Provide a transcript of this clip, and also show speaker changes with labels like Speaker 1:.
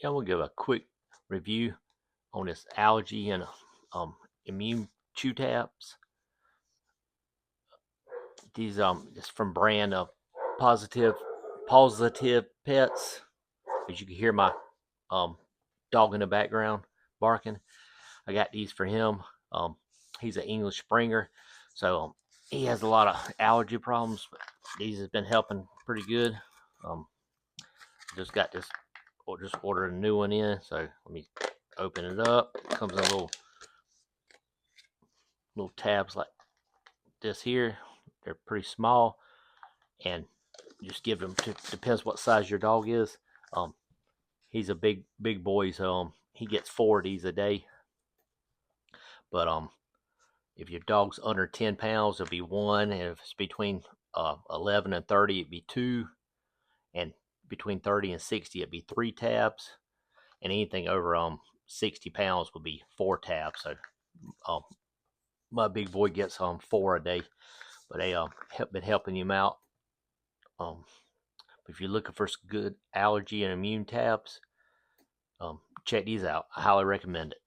Speaker 1: Yeah, we'll give a quick review on this allergy and immune chew taps. These is from brand of positive pets. As you can hear my um dog in the background barking. I got these for him. Um, he's an English Springer, so he has a lot of allergy problems. But these have been helping pretty good. Um, just got this, or just ordered a new one in. So let me open it up. It comes in little tabs like this here. They're pretty small, and just give them to depends what size your dog is. Um, he's a big boy, so he gets 4 of these a day. But if your dog's under 10 pounds, it'll be one. And if it's between 11 and 30, it'd be two. And between 30 and 60, it'd be 3 tabs. And anything over 60 pounds would be 4 tabs. So um, my big boy gets 4 a day. But they have been helping him out. Um, if you're looking for some good allergy and immune tabs, check these out. I highly recommend it.